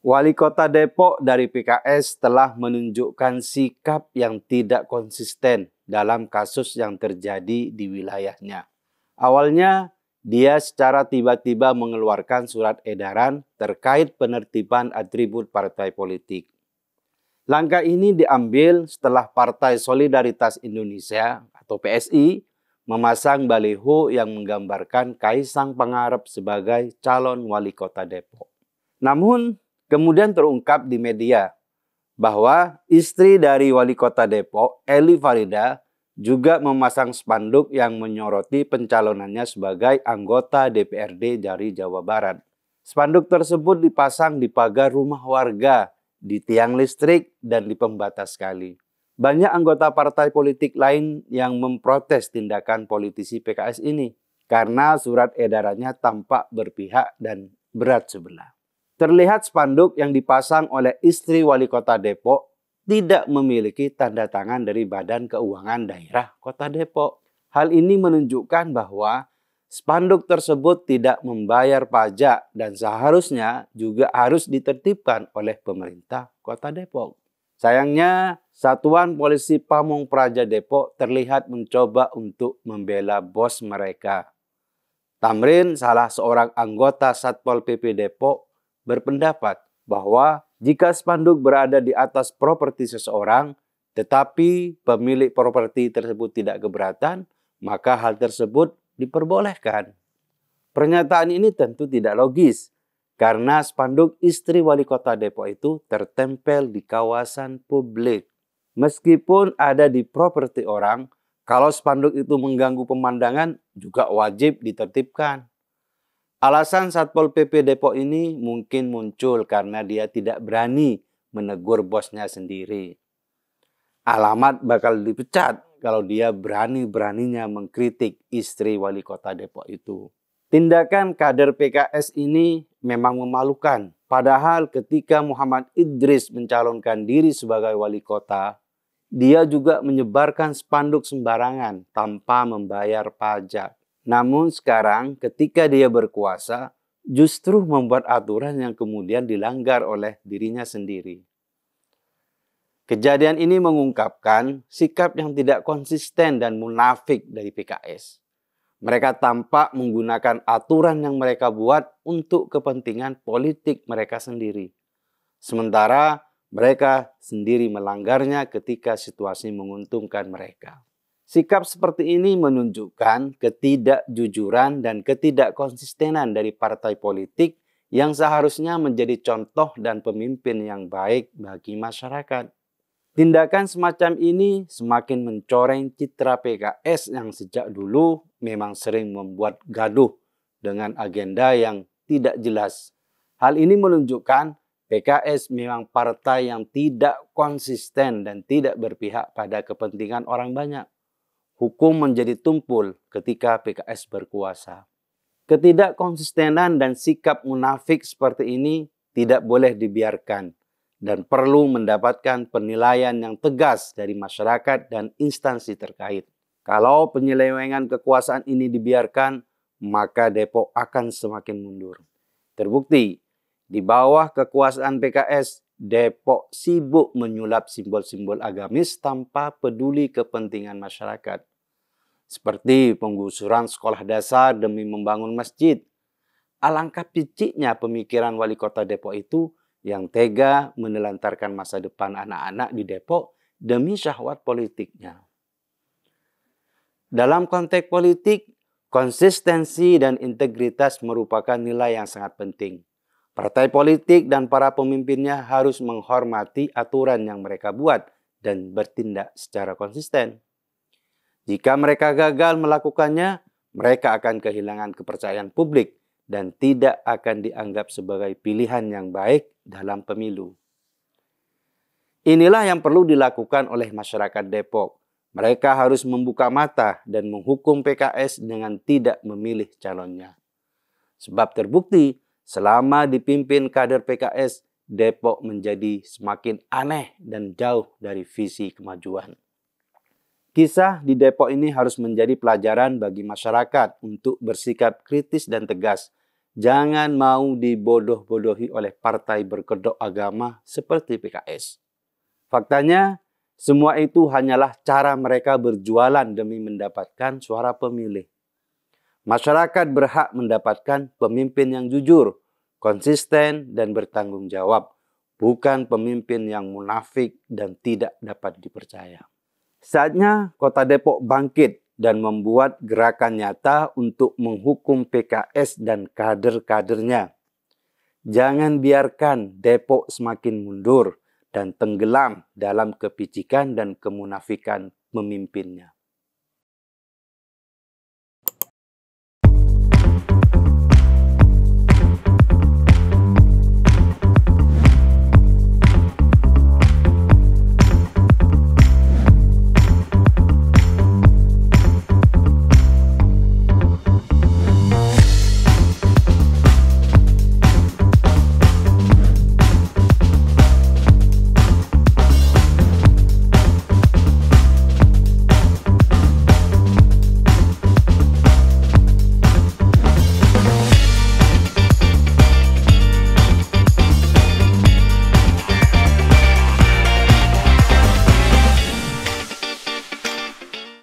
Wali Kota Depok dari PKS telah menunjukkan sikap yang tidak konsisten dalam kasus yang terjadi di wilayahnya. Awalnya, dia secara tiba-tiba mengeluarkan surat edaran terkait penertiban atribut partai politik. Langkah ini diambil setelah Partai Solidaritas Indonesia atau PSI memasang baliho yang menggambarkan Kaisang Pangarep sebagai calon wali kota Depok. Namun, kemudian terungkap di media bahwa istri dari wali kota Depok, Eli Farida, juga memasang spanduk yang menyoroti pencalonannya sebagai anggota DPRD dari Jawa Barat. Spanduk tersebut dipasang di pagar rumah warga, di tiang listrik, dan di pembatas kali. Banyak anggota partai politik lain yang memprotes tindakan politisi PKS ini karena surat edarannya tampak berpihak dan berat sebelah. Terlihat spanduk yang dipasang oleh istri wali kota Depok tidak memiliki tanda tangan dari Badan Keuangan Daerah Kota Depok. Hal ini menunjukkan bahwa spanduk tersebut tidak membayar pajak dan seharusnya juga harus ditertibkan oleh pemerintah Kota Depok. Sayangnya, Satuan Polisi Pamong Praja Depok terlihat mencoba untuk membela bos mereka. Tamrin, salah seorang anggota Satpol PP Depok, berpendapat bahwa jika spanduk berada di atas properti seseorang, tetapi pemilik properti tersebut tidak keberatan, maka hal tersebut diperbolehkan. Pernyataan ini tentu tidak logis, karena spanduk istri wali kota Depok itu tertempel di kawasan publik. Meskipun ada di properti orang, kalau spanduk itu mengganggu pemandangan, juga wajib ditertibkan. Alasan Satpol PP Depok ini mungkin muncul karena dia tidak berani menegur bosnya sendiri. Alamat bakal dipecat kalau dia berani-beraninya mengkritik istri wali kota Depok itu. Tindakan kader PKS ini memang memalukan. Padahal ketika Muhammad Idris mencalonkan diri sebagai wali kota, dia juga menyebarkan spanduk sembarangan tanpa membayar pajak. Namun sekarang ketika dia berkuasa, justru membuat aturan yang kemudian dilanggar oleh dirinya sendiri. Kejadian ini mengungkapkan sikap yang tidak konsisten dan munafik dari PKS. Mereka tampak menggunakan aturan yang mereka buat untuk kepentingan politik mereka sendiri. Sementara mereka sendiri melanggarnya ketika situasi menguntungkan mereka. Sikap seperti ini menunjukkan ketidakjujuran dan ketidakkonsistenan dari partai politik yang seharusnya menjadi contoh dan pemimpin yang baik bagi masyarakat. Tindakan semacam ini semakin mencoreng citra PKS yang sejak dulu memang sering membuat gaduh dengan agenda yang tidak jelas. Hal ini menunjukkan PKS memang partai yang tidak konsisten dan tidak berpihak pada kepentingan orang banyak. Hukum menjadi tumpul ketika PKS berkuasa. Ketidakkonsistenan dan sikap munafik seperti ini tidak boleh dibiarkan dan perlu mendapatkan penilaian yang tegas dari masyarakat dan instansi terkait. Kalau penyelewengan kekuasaan ini dibiarkan, maka Depok akan semakin mundur. Terbukti, di bawah kekuasaan PKS, Depok sibuk menyulap simbol-simbol agamis tanpa peduli kepentingan masyarakat. Seperti penggusuran sekolah dasar demi membangun masjid. Alangkah piciknya pemikiran wali kota Depok itu yang tega menelantarkan masa depan anak-anak di Depok demi syahwat politiknya. Dalam konteks politik, konsistensi dan integritas merupakan nilai yang sangat penting. Partai politik dan para pemimpinnya harus menghormati aturan yang mereka buat dan bertindak secara konsisten. Jika mereka gagal melakukannya, mereka akan kehilangan kepercayaan publik dan tidak akan dianggap sebagai pilihan yang baik dalam pemilu. Inilah yang perlu dilakukan oleh masyarakat Depok. Mereka harus membuka mata dan menghukum PKS dengan tidak memilih calonnya. Sebab terbukti, selama dipimpin kader PKS, Depok menjadi semakin aneh dan jauh dari visi kemajuan. Kisah di Depok ini harus menjadi pelajaran bagi masyarakat untuk bersikap kritis dan tegas Jangan mau dibodoh-bodohi oleh partai berkedok agama seperti PKS. Faktanya, semua itu hanyalah cara mereka berjualan demi mendapatkan suara pemilih. Masyarakat berhak mendapatkan pemimpin yang jujur, konsisten, dan bertanggung jawab, bukan pemimpin yang munafik dan tidak dapat dipercaya. Saatnya Kota Depok bangkit dan membuat gerakan nyata untuk menghukum PKS dan kader-kadernya. Jangan biarkan Depok semakin mundur dan tenggelam dalam kepicikan dan kemunafikan pemimpinnya.